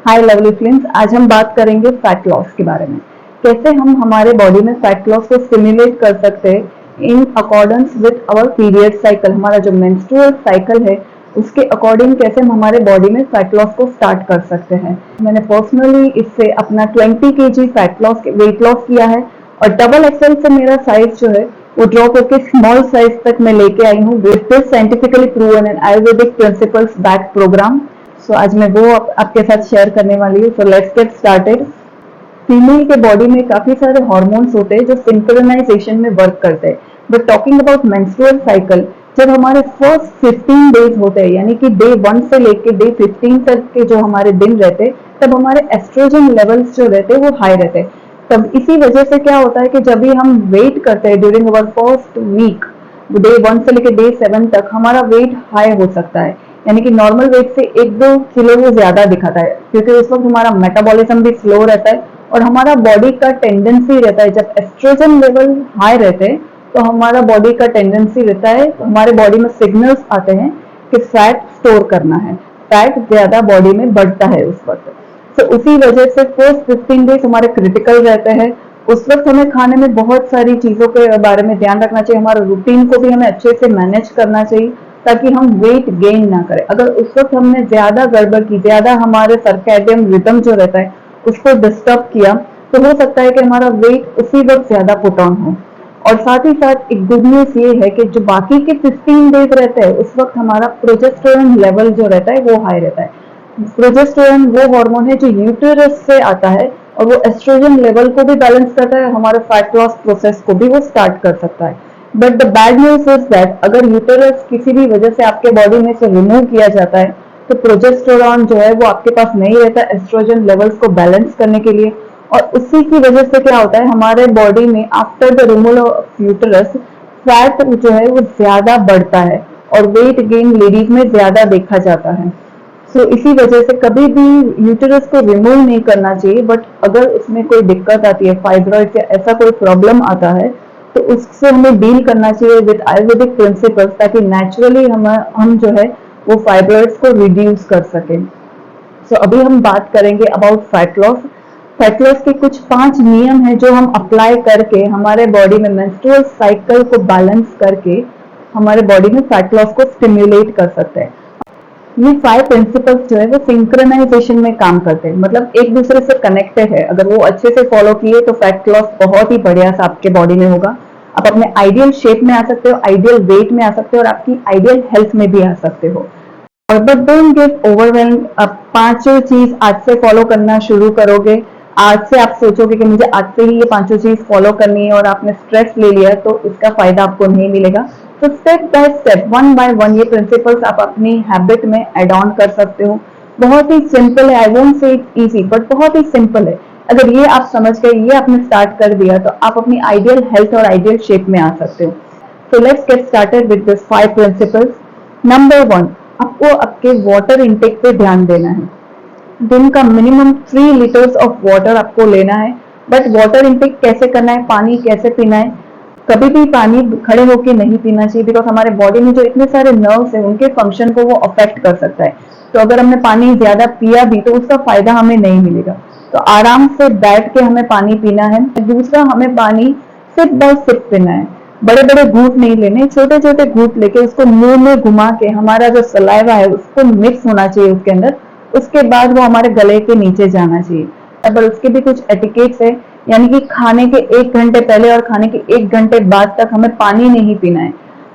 हाय lovely friends, आज हम बात करेंगे फैट लॉस के बारे में। कैसे हम हमारे बॉडी में फैट लॉस को स्टिमुलेट कर सकते हैं in accordance with our period cycle. हमारा जो मेंस्ट्रुअल साइकिल है उसके अकॉर्डिंग कैसे हम हमारे बॉडी में फैट लॉस को स्टार्ट कर सकते हैं। मैंने पर्सनली इससे अपना 20 kg fat loss weight loss किया है और डबल एक्सएल से मेरा साइज जो है वो ड्रॉप होकर स्मॉल साइज तक मैं लेके आई हूँ with this scientifically proven and ayurvedic principles back program. So आज मैं वो आपके साथ शेयर करने वाली हूँ। So let's get started. Female के बॉडी में काफी सारे हार्मोन्स होते हैं जो सिंक्रोनाइजेशन में वर्क करते हैं। But talking about menstrual cycle, जब हमारे फर्स्ट 15 डेज होते हैं यानी कि डे 1 से लेके डे 15 तक के जो हमारे दिन रहते हैं, तब हमारे एस्ट्रोजन लेवल्स जो रहते हैं वो हाई रहते हैं। तब इसी वजह से क्या होता है कि जब भी हम वेट करते हैं during our first week, day 1 से लेके डे 7 तक हमारा वेट हाई हो सकता है, यानी कि नॉर्मल वेट से 1-2 किलो वो ज्यादा दिखाता है, क्योंकि उस वक्त हमारा मेटाबॉलिज्म भी स्लो रहता है और हमारा बॉडी का टेंडेंसी रहता है, जब एस्ट्रोजन लेवल हाई रहते हैं तो हमारा बॉडी का टेंडेंसी रहता है, हमारे बॉडी में सिग्नल्स आते हैं कि फैट स्टोर करना है, फैट ज्यादा बॉडी में बढ़ता है उस वक्त। तो उसी वजह से फर्स्ट 15 डेज हमारे क्रिटिकल रहते हैं। उस वक्त हमें खाने में बहुत सारी चीजों के बारे में ध्यान रखना चाहिए, हमारे रूटीन को भी हमें अच्छे से मैनेज करना चाहिए ताकि हम वेट गेन ना करें। अगर उस वक्त हमने ज्यादा गड़बड़ की, ज्यादा हमारे सर्कैडियन रिदम जो रहता है उसको डिस्टर्ब किया, तो हो सकता है कि हमारा वेट उसी वक्त ज्यादा पुट ऑन हो। और साथ ही साथ एक गुड न्यूज ये है कि जो बाकी के 15 डेज रहते हैं उस वक्त हमारा प्रोजेस्टेरोन लेवल जो रहता है वो हाई रहता है। प्रोजेस्टेरोन वो हार्मोन है जो यूटेरस से आता है और वो एस्ट्रोजन लेवल को भी बैलेंस करता है, हमारे फैट लॉस प्रोसेस को भी वो स्टार्ट कर सकता है। But the bad news is that अगर यूटेरस किसी भी वजह से आपके बॉडी में से रिमूव किया जाता है तो प्रोजेस्टेरोन जो है वो आपके पास नहीं रहता एस्ट्रोजन लेवल्स को बैलेंस करने के लिए, और उसी की वजह से क्या होता है हमारे बॉडी में after the removal of uterus fat जो है वो ज्यादा बढ़ता है और वेट गेन लेडीज में ज्यादा देखा जाता है। इसी वजह से कभी भी यूटेरस को रिमूव नहीं करना चाहिए, बट अगर उसमें कोई दिक्कत आती है, फाइब्रॉइड या ऐसा कोई प्रॉब्लम आता है, तो उससे हमें डील करना चाहिए विद आयुर्वेदिक प्रिंसिपल्स, ताकि नेचुरली हम जो है वो फाइब्रॉइड्स को रिड्यूस कर सके। अभी हम बात करेंगे about fat loss. Fat loss के कुछ 5 नियम है जो हम अप्लाई करके हमारे बॉडी में मेंस्ट्रुअल साइकिल को बैलेंस करके हमारे बॉडी में फैट लॉस को स्टिम्युलेट कर सकते हैं। ये 5 प्रिंसिपल्स जो है वो सिंक्रोनाइजेशन में काम करते हैं, मतलब एक दूसरे से कनेक्टेड है। अगर वो अच्छे से फॉलो किए तो फैट लॉस बहुत ही बढ़िया सा आपके बॉडी में होगा। आप अपने आइडियल शेप में आ सकते हो, आइडियल वेट में आ सकते हो और आपकी आइडियल हेल्थ में भी आ सकते हो। और बट डोंट गेट ओवरवेल्म्ड। आप पांचों चीज आज से फॉलो करना शुरू करोगे, आज से आप सोचोगे कि मुझे आज से ही ये पांचों चीज फॉलो करनी है और आपने स्ट्रेस ले लिया, तो इसका फायदा आपको नहीं मिलेगा। तो स्टेप बाय स्टेप, 1 by 1 ये प्रिंसिपल्स आप अपनी हैबिट में एड ऑन कर सकते हो। बहुत ही सिंपल है, I won't say it easy, but बहुत ही सिंपल है। अगर ये आप समझ गए, ये आपने स्टार्ट कर दिया, तो आप अपनी आइडियल हेल्थ और आइडियल शेप में आ सकते हो। So let's get started with this 5 principles. Number 1, आपको आपके वाटर इनटेक पे ध्यान देना है। दिन का मिनिमम 3 लीटर्स ऑफ वाटर आपको लेना है। बट वाटर इनटेक कैसे करना है, पानी कैसे पीना है? कभी भी पानी खड़े होके नहीं पीना चाहिए, बिकॉज हमारे बॉडी में जो इतने सारे नर्व्स हैं उनके फंक्शन को वो अफेक्ट कर सकता है। तो अगर हमने पानी ज्यादा पिया भी तो उसका फायदा हमें नहीं मिलेगा। तो आराम से बैठ के हमें पानी पीना है। दूसरा, हमें पानी सिप बाय सिप पीना है, बड़े बड़े घूंट नहीं लेने, छोटे छोटे घूंट लेके उसको मुंह में घुमा के हमारा जो सलाइवा है उसको मिक्स होना चाहिए उसके अंदर, उसके बाद वो हमारे गले के नीचे जाना चाहिए। पर उसके भी कुछ एटिकेट्स है, यानी कि खाने के 1 घंटे पहले और खाने के 1 घंटे बाद तक हमें पानी नहीं पीना है।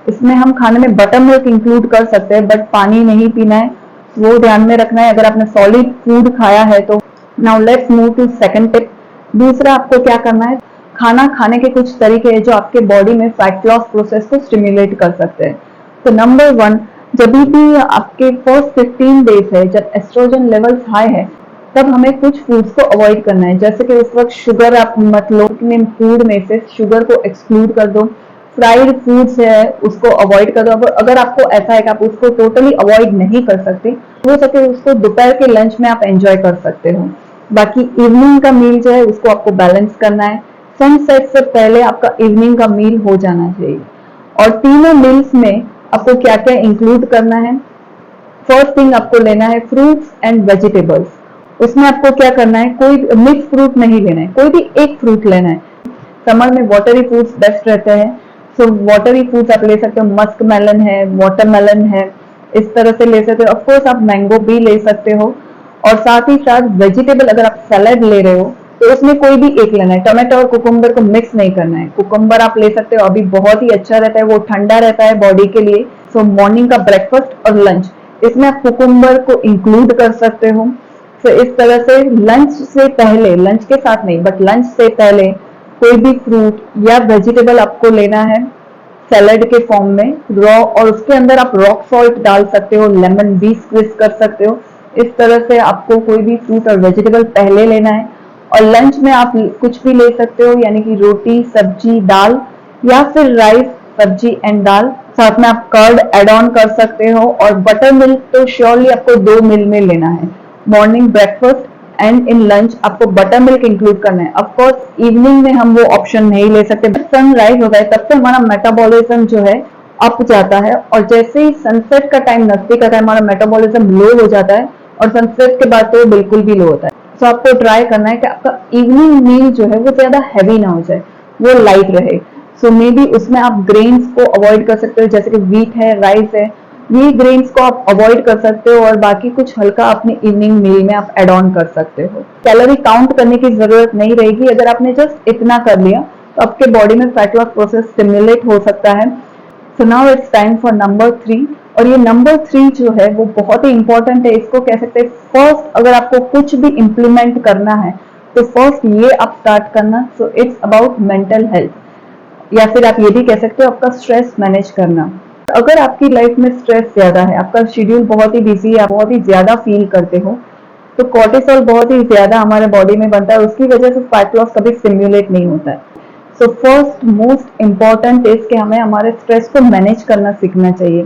इसमें हम खाने में बटर मिल्क इंक्लूड कर सकते हैं, बट पानी नहीं पीना है, वो ध्यान में रखना है अगर आपने सॉलिड फूड खाया है तो। Now let's move to second tip. दूसरा, आपको क्या करना है, खाना खाने के कुछ तरीके हैं जो आपके बॉडी में फैट लॉस प्रोसेस को स्टिमुलेट कर सकते हैं। तो नंबर 1, जब भी आपके फर्स्ट 15 डेज है, जब एस्ट्रोजन लेवल्स हाई है, तब हमें कुछ फूड्स को अवॉइड करना है। जैसे कि उस वक्त शुगर आप मत लो, अपने फूड में से शुगर को एक्सक्लूड कर दो। फ्राइड फूड्स है उसको अवॉइड कर दो। अगर आपको ऐसा है कि आप उसको टोटली अवॉइड नहीं कर सकते, हो सके उसको दोपहर के लंच में आप एंजॉय कर सकते हो। बाकी इवनिंग का मील जो है उसको आपको बैलेंस करना है। सनसेट से पहले आपका इवनिंग का मील हो जाना चाहिए। और तीनों मील्स में आपको क्या क्या इंक्लूड करना है? फर्स्ट थिंग, आपको लेना है फ्रूट्स एंड वेजिटेबल्स। उसमें आपको क्या करना है, कोई मिक्स फ्रूट नहीं लेना है, कोई भी एक फ्रूट लेना है। समर में वाटरी फ्रूट्स बेस्ट रहते हैं, सो वाटरी फ्रूट्स आप ले सकते हो, मस्क मेलन है, वाटरमेलन है, इस तरह से ले सकते हो। ऑफकोर्स आप मैंगो भी ले सकते हो, और साथ ही साथ वेजिटेबल अगर आप सैलेड ले रहे हो तो उसमें कोई भी एक लेना है। टोमेटो और कुकुम्बर को मिक्स नहीं करना है। कुकुम्बर आप ले सकते हो, अभी बहुत ही अच्छा रहता है, वो ठंडा रहता है बॉडी के लिए। सो मॉर्निंग का ब्रेकफास्ट और लंच इसमें आप कुकुम्बर को इंक्लूड कर सकते हो। तो इस तरह से लंच से पहले, लंच के साथ नहीं बट लंच से पहले कोई भी फ्रूट या वेजिटेबल आपको लेना है सैलेड के फॉर्म में रॉ, और उसके अंदर आप रॉक सॉल्ट डाल सकते हो, लेमन भी स्क्विज कर सकते हो। इस तरह से आपको कोई भी फ्रूट और वेजिटेबल पहले लेना है, और लंच में आप कुछ भी ले सकते हो, यानी कि रोटी, सब्जी, दाल, या फिर राइस, सब्जी एंड दाल। साथ में आप कर्ड एड ऑन कर सकते हो, और बटर मिल्क तो श्योरली आपको 2 मील में लेना है। Morning breakfast and in lunch आपको बटर मिल्क इंक्लूड करना है। ऑफ कोर्स इवनिंग में हम वो ऑप्शन नहीं ले सकते, बट सनराइज होता है तब से हमारा मेटाबॉलिज्म जो है अप जाता है, और जैसे ही सनसेट का टाइम नजदीक आता है हमारा मेटाबॉलिज्म लो हो जाता है, और सनसेट के बाद तो बिल्कुल भी लो होता है। तो आपको ट्राई करना है कि आपका इवनिंग मील जो है वो ज्यादा हैवी ना हो जाए, वो लाइट रहे। सो मे बी उसमें आप ग्रेन्स को अवॉइड कर सकते हो, जैसे कि व्हीट है, राइस है, ये ग्रेन्स को आप अवॉइड कर सकते हो, और बाकी कुछ हल्का अपने इवनिंग मील में आप एड ऑन कर सकते हो। कैलोरी काउंट करने की जरूरत नहीं रहेगी, अगर आपने जस्ट इतना कर लिया तो आपके बॉडी में फैट लॉस प्रोसेस स्टिमुलेट हो सकता है। So now it's time for number 3, और ये नंबर 3 जो है वो बहुत ही इंपॉर्टेंट है। इसको कह सकते हैं फर्स्ट, अगर आपको कुछ भी इम्प्लीमेंट करना है तो फर्स्ट ये आप स्टार्ट करना। So it's about mental health, या फिर आप ये भी कह सकते हो आपका स्ट्रेस मैनेज करना। अगर आपकी लाइफ में स्ट्रेस ज्यादा है, आपका शेड्यूल बहुत ही बिजी है, आप बहुत ही ज्यादा फील करते हो, तो कॉर्टिसोल बहुत ही ज्यादा हमारे बॉडी में बनता है, उसकी वजह से फैट लॉस कभी स्टिम्युलेट नहीं होता है। So first most important is कि हमें हमारे स्ट्रेस को मैनेज करना सीखना चाहिए।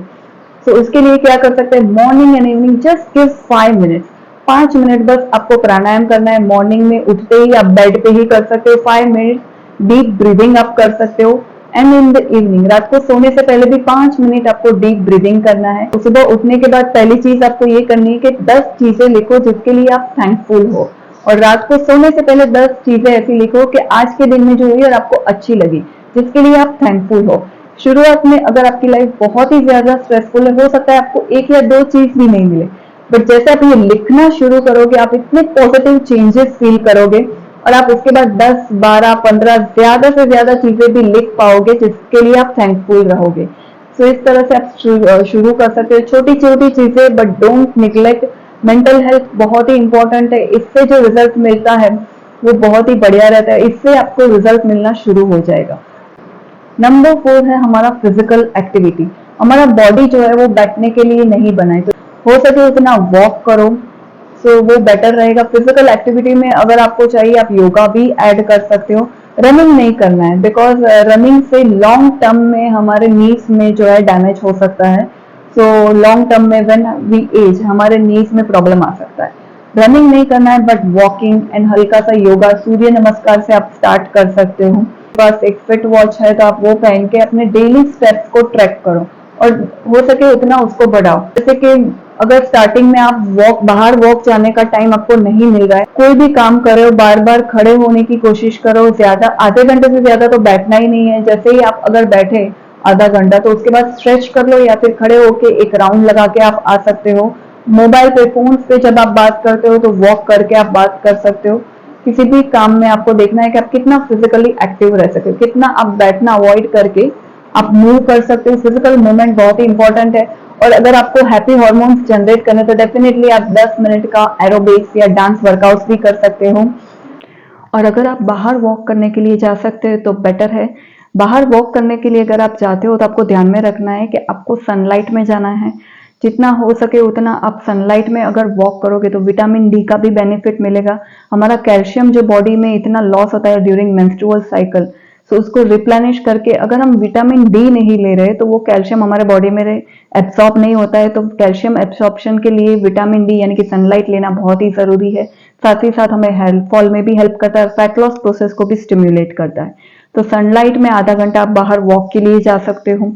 सो उसके लिए क्या कर सकते हैं, morning and evening just give 5 minutes, 5 minute बस आपको प्राणायाम करना है। मॉर्निंग में उठते ही आप बेड पे ही कर सकते हो 5 मिनट डीप ब्रीदिंग आप कर सकते हो। एंड इन द इवनिंग, रात को सोने से पहले भी 5 मिनट आपको डीप ब्रीदिंग करना है। सुबह उठने के बाद पहली चीज आपको ये करनी है कि 10 चीजें लिखो जिसके लिए आप थैंकफुल हो, और रात को सोने से पहले 10 चीजें ऐसी लिखो कि आज के दिन में जो हुई और आपको अच्छी लगी, जिसके लिए आप थैंकफुल हो। शुरुआत में अगर आपकी लाइफ बहुत ही ज्यादा स्ट्रेसफुल है, हो सकता है आपको एक या दो चीज भी नहीं मिले, बट जैसे आप ये लिखना शुरू करोगे आप इतने पॉजिटिव चेंजेस फील करोगे, और आप उसके बाद 10, 12, 15 ज्यादा से ज्यादा चीजें भी लिख पाओगे जिसके लिए आप थैंकफुल रहोगे। सो इस तरह से आप शुरू कर सकते हो, छोटी छोटी चीजें, but don't neglect mental health, बहुत ही इंपॉर्टेंट है। इससे जो रिजल्ट मिलता है वो बहुत ही बढ़िया रहता है, इससे आपको रिजल्ट मिलना शुरू हो जाएगा। नंबर 4 है हमारा फिजिकल एक्टिविटी। हमारा बॉडी जो है वो बैठने के लिए नहीं बना है, तो हो सके उतना वॉक करो, सो वो बेटर रहेगा। फिजिकल एक्टिविटी में अगर आपको चाहिए आप योगा भी ऐड कर सकते हो। रनिंग नहीं करना है, बिकॉज रनिंग से लॉन्ग टर्म में हमारे नीज में जो है डैमेज हो सकता है। सो लॉन्ग टर्म में व्हेन वी एज हमारे नीज में प्रॉब्लम आ सकता है। रनिंग नहीं करना है, बट वॉकिंग एंड हल्का सा योगा, सूर्य नमस्कार से आप स्टार्ट कर सकते हो। पास एक फिट वॉच है तो आप वो पहन के अपने डेली स्टेप्स को ट्रैक करो, और हो सके उतना उसको बढ़ाओ। जैसे कि अगर स्टार्टिंग में आप बाहर वॉक जाने का टाइम आपको नहीं मिल रहा है, कोई भी काम कर रहे हो, बार बार खड़े होने की कोशिश करो। ज्यादा आधे घंटे से ज्यादा तो बैठना ही नहीं है। जैसे ही आप अगर बैठे आधा घंटा, तो उसके बाद स्ट्रेच कर लो, या फिर खड़े होके एक राउंड लगा के आप आ सकते हो। मोबाइल पे, फोन पे जब आप बात करते हो तो वॉक करके आप बात कर सकते हो। किसी भी काम में आपको देखना है कि आप कितना फिजिकली एक्टिव रह सकते हो, कितना आप बैठना अवॉइड करके आप मूव कर सकते हो। फिजिकल मूवमेंट बहुत ही इंपॉर्टेंट है, और अगर आपको हैप्पी हार्मोन्स जनरेट करने तो डेफिनेटली आप 10 मिनट का एरोबिक्स या डांस वर्कआउट भी कर सकते हो। और अगर आप बाहर वॉक करने के लिए जा सकते हो तो बेटर है। बाहर वॉक करने के लिए अगर आप जाते हो तो आपको ध्यान में रखना है कि आपको सनलाइट में जाना है। जितना हो सके उतना आप सनलाइट में अगर वॉक करोगे तो विटामिन डी का भी बेनिफिट मिलेगा। हमारा कैल्शियम जो बॉडी में इतना लॉस होता है ड्यूरिंग मेंस्ट्रुअल साइकिल, सो उसको रिप्लेनिश करके, अगर हम विटामिन डी नहीं ले रहे तो वो कैल्शियम हमारे बॉडी में एब्सॉर्ब नहीं होता है। तो कैल्शियम एब्सॉर्प्शन के लिए विटामिन डी यानी कि सनलाइट लेना बहुत ही जरूरी है। साथ ही साथ हमें हेयर फॉल में भी हेल्प करता है, फैट लॉस प्रोसेस को भी स्टिम्युलेट करता है। तो सनलाइट में आधा घंटा आप बाहर वॉक के लिए जा सकते हो।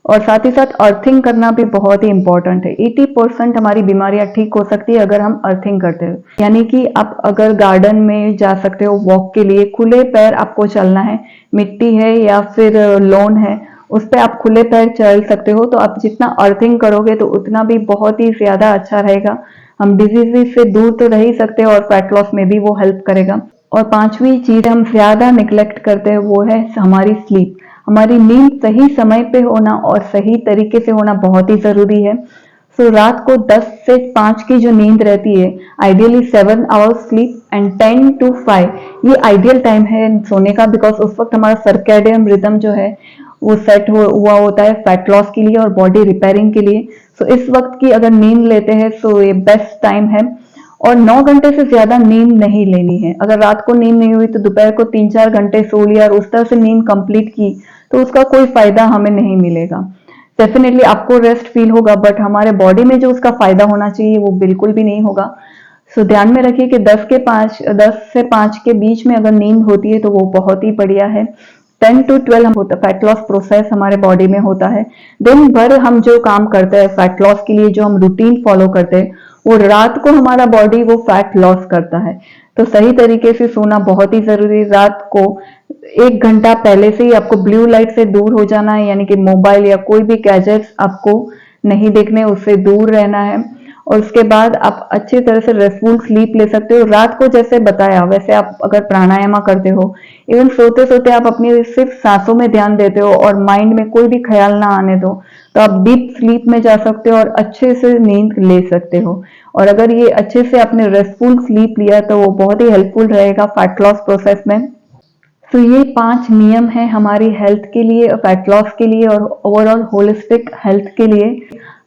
और साथ ही साथ अर्थिंग करना भी बहुत ही इंपॉर्टेंट है। 80% हमारी बीमारियां ठीक हो सकती है अगर हम अर्थिंग करते हो। यानी कि आप अगर गार्डन में जा सकते हो वॉक के लिए, खुले पैर आपको चलना है, मिट्टी है या फिर लॉन है, उस पर आप खुले पैर चल सकते हो, तो आप जितना अर्थिंग करोगे तो उतना भी बहुत ही ज्यादा अच्छा रहेगा। हम डिजीज से दूर तो रह ही सकते हैं और फैट लॉस में भी वो हेल्प करेगा। और पांचवी चीज हम ज्यादा निग्लेक्ट करते हैं वो है हमारी स्लीप। हमारी नींद सही समय पे होना और सही तरीके से होना बहुत ही जरूरी है। सो रात को 10 से 5 की जो नींद रहती है, ideally 7 hours sleep and 10 to 5 ये आइडियल टाइम है सोने का, बिकॉज उस वक्त हमारा सर्कैडियन रिदम जो है वो सेट हुआ होता है फैट लॉस के लिए और बॉडी रिपेयरिंग के लिए। सो इस वक्त की अगर नींद लेते हैं तो ये बेस्ट टाइम है। और 9 घंटे से ज्यादा नींद नहीं लेनी है। अगर रात को नींद नहीं हुई तो दोपहर को 3-4 घंटे सो लिया और उस तरह से नींद कंप्लीट की तो उसका कोई फायदा हमें नहीं मिलेगा। डेफिनेटली आपको रेस्ट फील होगा बट हमारे बॉडी में जो उसका फायदा होना चाहिए वो बिल्कुल भी नहीं होगा। सो ध्यान में रखिए कि 10 से 5 के बीच में अगर नींद होती है तो वो बहुत ही बढ़िया है। 10 to 12 होता फैट लॉस प्रोसेस हमारे बॉडी में होता है। दिन भर हम जो काम करते हैं फैट लॉस के लिए, जो हम रूटीन फॉलो करते हैं, वो रात को हमारा बॉडी वो फैट लॉस करता है। तो सही तरीके से सोना बहुत ही जरूरी। रात को 1 घंटा पहले से ही आपको ब्लू लाइट से दूर हो जाना है, यानी कि मोबाइल या कोई भी गैजेट्स आपको नहीं देखने, उससे दूर रहना है। और उसके बाद आप अच्छी तरह से रेस्टफुल स्लीप ले सकते हो। रात को जैसे बताया वैसे आप अगर प्राणायाम करते हो, इवन सोते सोते आप अपनी सिर्फ सांसों में ध्यान देते हो और माइंड में कोई भी ख्याल ना आने दो, तो आप डीप स्लीप में जा सकते हो और अच्छे से नींद ले सकते हो। और अगर ये अच्छे से आपने रेस्टफुल स्लीप लिया तो वो बहुत ही हेल्पफुल रहेगा फैट लॉस प्रोसेस में। तो ये 5 नियम हैं हमारी हेल्थ के लिए, फैट लॉस के लिए और ओवरऑल होलिस्टिक हेल्थ के लिए।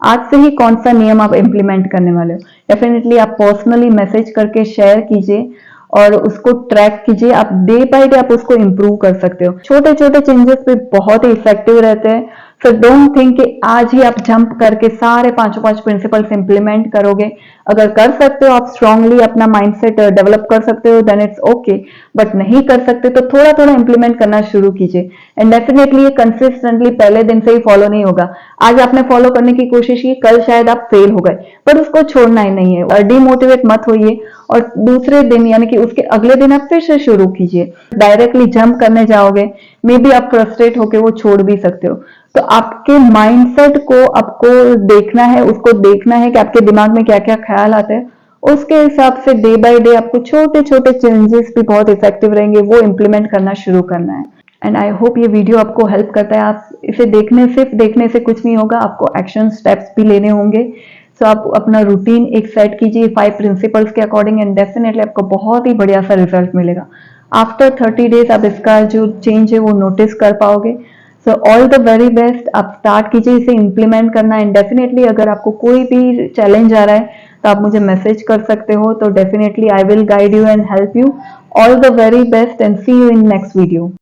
आज से ही कौन सा नियम आप इम्प्लीमेंट करने वाले हो, डेफिनेटली आप पर्सनली मैसेज करके शेयर कीजिए और उसको ट्रैक कीजिए। आप डे बाय डे आप उसको इम्प्रूव कर सकते हो। छोटे छोटे चेंजेस भी बहुत ही इफेक्टिव रहते हैं। सो डोंट थिंक कि आज ही आप जंप करके सारे पांचों 5 प्रिंसिपल्स इंप्लीमेंट करोगे। अगर कर सकते हो, आप स्ट्रांगली अपना माइंडसेट डेवलप कर सकते हो, देन इट्स ओके। बट नहीं कर सकते तो थोड़ा थोड़ा इंप्लीमेंट करना शुरू कीजिए एंड डेफिनेटली ये कंसिस्टेंटली पहले दिन से ही फॉलो नहीं होगा। आज आपने फॉलो करने की कोशिश की, कल शायद आप फेल हो गए, पर उसको छोड़ना ही नहीं है। डिमोटिवेट मत होइए और दूसरे दिन यानी कि उसके अगले दिन आप फिर से शुरू कीजिए। डायरेक्टली जंप करने जाओगे, मे बी आप फ्रस्ट्रेट होके वो छोड़ भी सकते हो। तो आपके माइंडसेट को आपको देखना है, उसको देखना है कि आपके दिमाग में क्या क्या ख्याल आते हैं। उसके हिसाब से डे बाय डे आपको छोटे छोटे चेंजेस भी बहुत इफेक्टिव रहेंगे, वो इंप्लीमेंट करना शुरू करना है। एंड आई होप ये वीडियो आपको हेल्प करता है। आप इसे सिर्फ देखने से कुछ नहीं होगा, आपको एक्शन स्टेप्स भी लेने होंगे। सो आप अपना रूटीन एक सेट कीजिए 5 प्रिंसिपल्स के अकॉर्डिंग एंड डेफिनेटली आपको बहुत ही बढ़िया सा रिजल्ट मिलेगा। आफ्टर 30 डेज आप इसका जो चेंज है वो नोटिस कर पाओगे। So all the very best. आप स्टार्ट कीजिए इसे इंप्लीमेंट करना एंड डेफिनेटली अगर आपको कोई भी चैलेंज आ रहा है तो आप मुझे मैसेज कर सकते हो। तो definitely I will guide you and help you. All the very best and see you in next video.